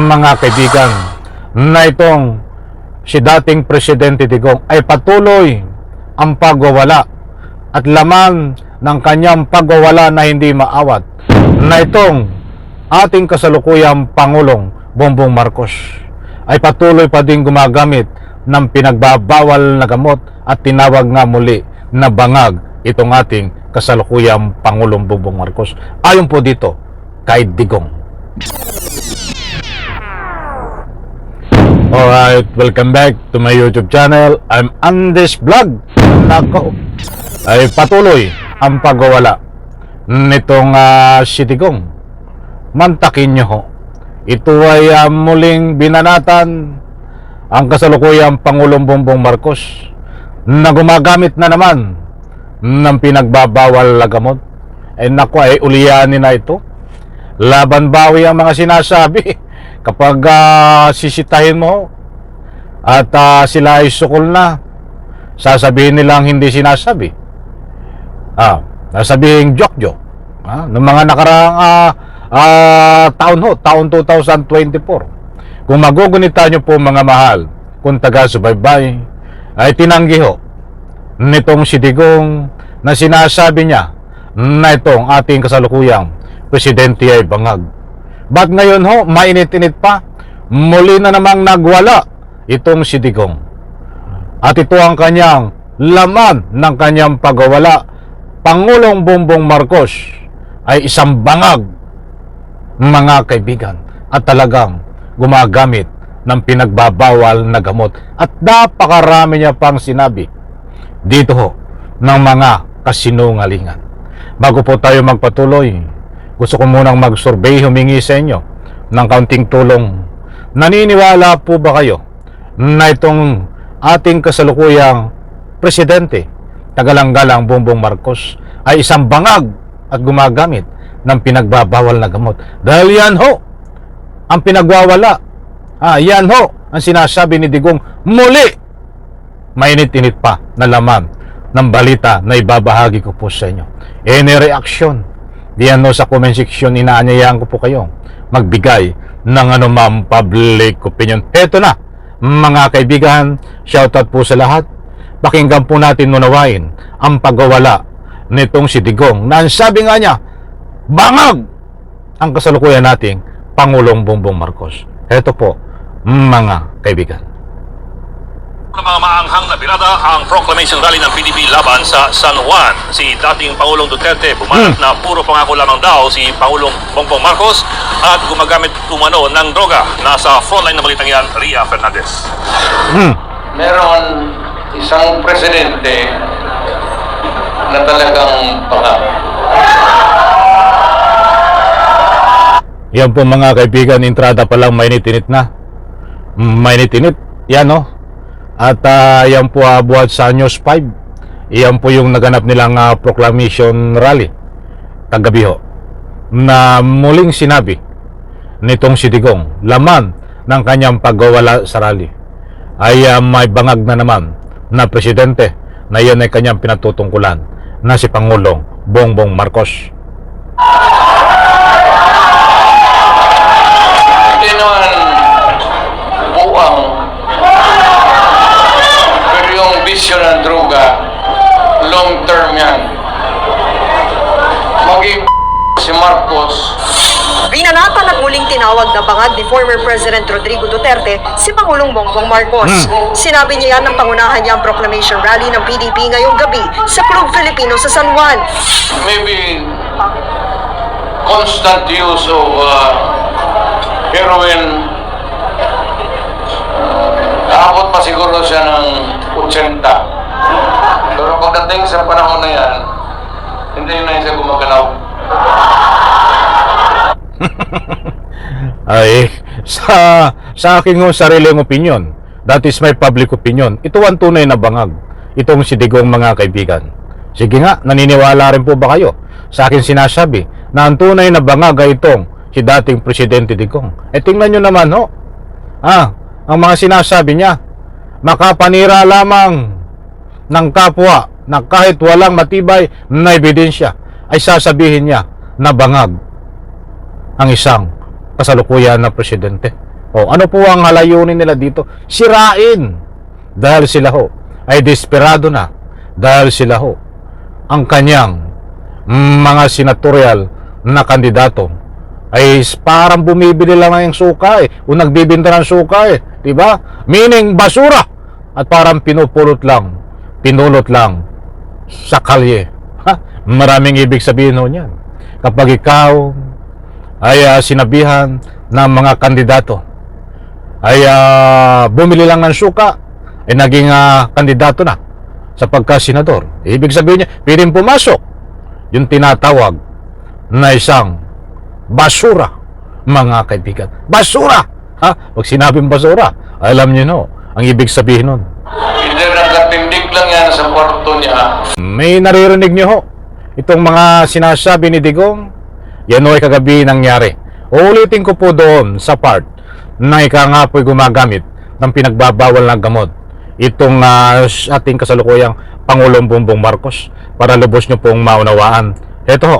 mga kaibigan, na itong si dating Presidente Digong ay patuloy ang pagwawala at laman ng kanyang pagwawala na hindi maawat na itong ating kasalukuyang Pangulong Bongbong Marcos ay patuloy pa din gumagamit ng pinagbabawal na gamot at tinawag nga muli na bangag itong ating kasalukuyang Pangulong Bongbong Marcos. Ayon po dito kay Digong. Alright, welcome back to my YouTube channel. I'm Andes Vlog. Nako, ay patuloy ang pagwawala nitong si Digong. Mantakin nyo ho, ito ay muling binanatan ang kasalukuyang Pangulong Bongbong Marcos na gumagamit na naman ng pinagbabawal na gamot. Ay nako, ay uliyanin na ito. Laban bawi ang mga sinasabi kapag sisitahin mo at sila ay sukol na, sasabihin nilang hindi sinasabi. Sasabihin joke noong mga nakaraang taon 2024. Kung magugunita nyo po mga mahal, kung taga-subaybay, ay tinanggi ho nitong si Digong na sinasabi niya na itong ating kasalukuyang Presidente ay bangag. Ba't ngayon ho, mainit-init pa, muli na namang nagwala itong si Digong. At ito ang kanyang laman ng kanyang pagwawala. Pangulong Bongbong Marcos ay isang bangag, mga kaibigan, at talagang gumagamit ng pinagbabawal na gamot. At napakarami niya pang sinabi dito ho ng mga kasinungalingan. Bago po tayo magpatuloy, gusto ko munang mag-survey, humingi sa inyo ng kaunting tulong. Naniniwala po ba kayo na itong ating kasalukuyang Presidente, tagalang-galang Bongbong Marcos, ay isang bangag at gumagamit ng pinagbabawal na gamot? Dahil yan ho ang pinagwawala. Yan ho ang sinasabi ni Digong. Muli, mainit-init pa na laman ng balita na ibabahagi ko po sa inyo. Any reaction, diyan no sa comment section, inaanyayahan ko po kayo magbigay ng anumang public opinion. Eto na, mga kaibigan, shoutout po sa lahat. Pakinggan po natin, nunawain ang pagwawala nitong si Digong na ang sabi nga niya, bangag ang kasalukuyan nating Pangulong Bongbong Marcos. Eto po, mga kaibigan. Mga maanghang na birada ang proclamation rally ng PDP laban sa San Juan. Si dating Pangulong Duterte bumanat na puro pangako lamang daw si Pangulong Bongbong Marcos at gumagamit umano ng droga. Nasa frontline na balitang yan, Ria Fernandez. Meron isang presidente na talagang bangag. Yan po mga kaibigan, entrada pa lang mainit-init na. Mainit-init, yan no. At yan po buhat sa News 5. Yan po yung naganap nilang proclamation rally kagabi ho, na muling sinabi nitong si Digong, laman ng kanyang pagwawala sa rally ay may bangag na naman na presidente na yan ay kanyang pinatutungkulan na si Pangulong Bongbong Marcos. Hindi naman buang, pero yung bisyo ng droga, long term yan. Maging si Marcos. Binanatan at muling tinawag na bangag ni former President Rodrigo Duterte si Pangulong Bongbong Marcos. Sinabi niya yan ng pangunahan niyang proclamation rally ng PDP ngayong gabi sa Club Filipino sa San Juan. Maybe constant use of heroin. Aabot pa siguro siya ng 80. Pero pagdating sa panahon na yan, hindi na siya gumagalaw. Ay, sa aking sariling opinion, that is my public opinion, ito ang tunay na bangag, itong si Digong, mga kaibigan. Sige nga, naniniwala rin po ba kayo sa akin sinasabi na ang tunay na bangag ay itong si dating Presidente Digong? Tingnan nyo naman ho, ang mga sinasabi niya, makapanira lamang ng kapwa na kahit walang matibay na ebidensya ay sasabihin niya na bangag ang isang kasalukuyan na presidente. O, ano po ang halayunin nila dito? Sirain. Dahil sila ho ay desperado na. Dahil sila ho ang kanyang mga senatorial na kandidato ay parang bumibili lang ng suka o nagbibinta ng suka di ba? Meaning basura at parang pinulot lang sa kalye. Maraming ibig sabihin ho niyan. Kapag ikaw ay sinabihan ng mga kandidato ay bumili lang ng suka ay naging kandidato na sa pagka-senador. Ibig sabihin niya, piling pumasok yung tinatawag na isang basura, mga kaibigan. Basura! Pag sinabing basura, alam niyo no, ang ibig sabihin nun. Hindi nakatindig lang yan sa kwarto niya. May naririnig niyo ho. Itong mga sinasabi ni Digong, yan ho ay kagabi nangyari. Uulitin ko po doon sa part na ika nga po'y gumagamit ng pinagbabawal na gamot. Itong ating kasalukuyang Pangulong Bongbong Marcos para lubos nyo pong maunawaan. Ito ho.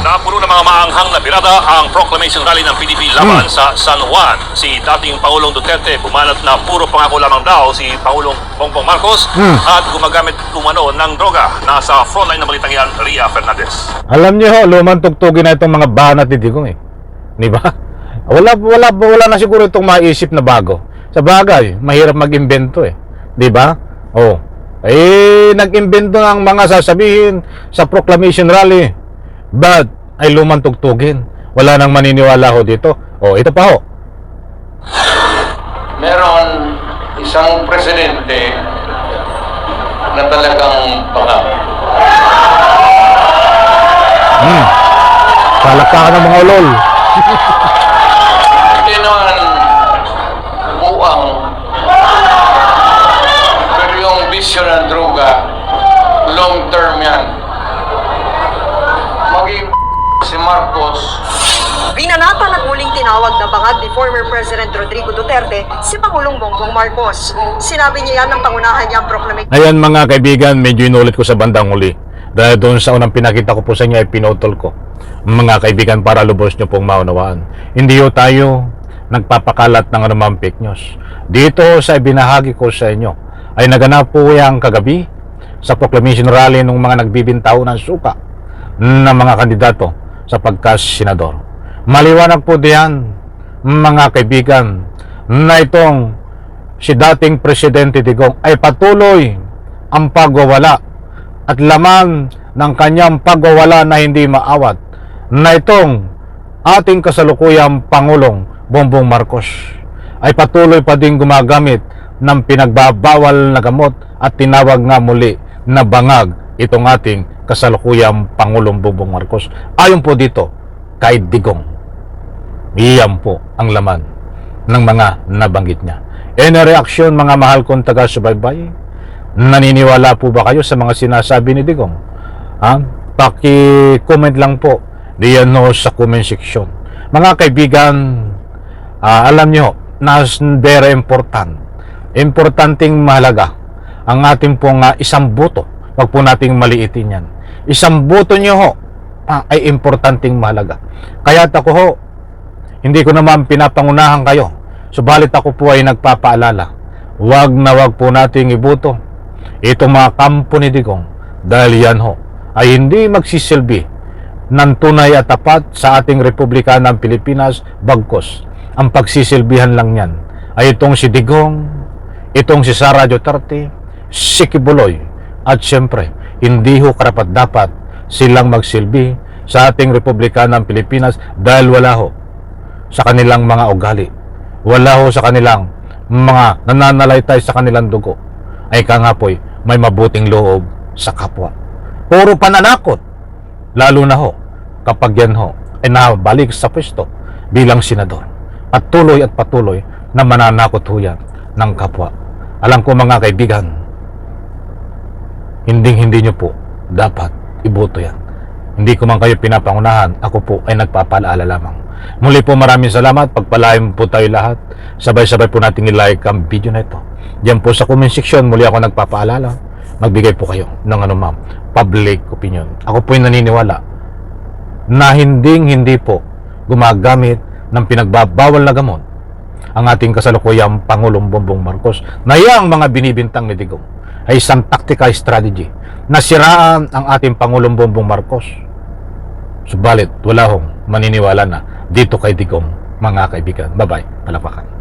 Napuro ng mga maanghang na birada ang proclamation rally ng PDP laban sa San Juan. Si dating Pangulong Duterte bumanat na puro pangako lamang daw si Pangulong Bongbong Marcos at gumagamit umano ng droga. Nasa frontline ng balitang yan, Ria Fernandez. Alam niyo ho, lumang tugtugin na itong mga banat ni Digong Di ba? Wala na siguro itong maisip na bago. Sa bagay, mahirap mag-imbento Di ba? Nag-imbento ng mga sasabihin sa proclamation rally. But ay lumang tugtugin. Wala nang maniniwala ho dito. Ito pa ho. Meron isang presidente na talagang pangako. Palakpakan ng mga ulol. Hindi naman buang. Pero yung bisyo ng droga, long term yan. Maging si Marcos, Binanatan at muling tinawag na bangag ni former President Rodrigo Duterte si Pangulong Bongbong Marcos. Sinabi niya yan ng pangunahan niyang proclamation. Ayan mga kaibigan, medyo inulit ko sa bandang huli. Dahil doon sa unang pinakita ko po sa inyo ay pinutol ko. Mga kaibigan, para lubos nyo pong maunawaan. Hindi ho tayo nagpapakalat ng anumang fake news. Dito sa ibinahagi ko sa inyo ay naganap po yung kagabi sa proclamation rally ng mga nagbibintaw ng suka ng mga kandidato sa pagka-senador. Maliwanag po diyan, mga kaibigan, na itong si dating Presidente Digong ay patuloy ang pagwawala at laman ng kanyang pagwawala na hindi maawat na itong ating kasalukuyang Pangulong Bongbong Marcos ay patuloy pa din gumagamit ng pinagbabawal na gamot at tinawag nga muli na bangag itong ating kasalukuyang Pangulong Bongbong Marcos. Ayon po dito kay Digong, iyan po ang laman ng mga nabanggit niya. Reaksyon mga mahal kong taga-subaybay, naniniwala po ba kayo sa mga sinasabi ni Digong? Paki-comment lang po diyan sa comment section. Mga kaibigan, alam nyo na very importanteng mahalaga ang ating pong isang boto. Wag po nating maliitin yan. Isang boto nyo ho ay importanteng mahalaga. Kaya't ako ho, hindi ko naman pinapangunahan kayo. Subalit ako po ay nagpapaalala. Wag na wag po nating iboto itong mga kampo ni Digong dahil yan ho ay hindi magsisilbi ng tunay at tapat sa ating Republika ng Pilipinas, bagkos ang pagsisilbihan lang yan ay itong si Digong, itong si Sara Duterte, si Kibuloy, at syempre hindi ho karapat-dapat silang magsilbi sa ating Republika ng Pilipinas dahil wala ho sa kanilang mga ugali, wala ho sa kanilang mga nananalaytay sa kanilang dugo, ay kangapoy may mabuting loob sa kapwa. Puro pananakot, lalo na ho kapag yan ho ay nabalik sa pwesto bilang senador at patuloy na mananakot ho yan ng kapwa. Alam ko mga kaibigan, hindi nyo po dapat iboto yan. Hindi ko man kayo pinapangunahan, ako po ay nagpapaalala lamang. Muli po maraming salamat, pagpalain po tayo lahat. Sabay-sabay po natin i-like ang video na ito. Diyan po sa comment section, muli ako nagpapaalala, magbigay po kayo ng anumang public opinion. Ako po ay naniniwala na hindi po gumagamit ng pinagbabawal na gamot ang ating kasalukuyang Pangulong Bongbong Marcos na yang mga binibintang ni Digong ay isang tactical strategy na siraan ang ating Pangulong Bongbong Marcos. Subalit, wala hong maniniwala na dito kay Digong, mga kaibigan. Bye-bye. Palakpakan.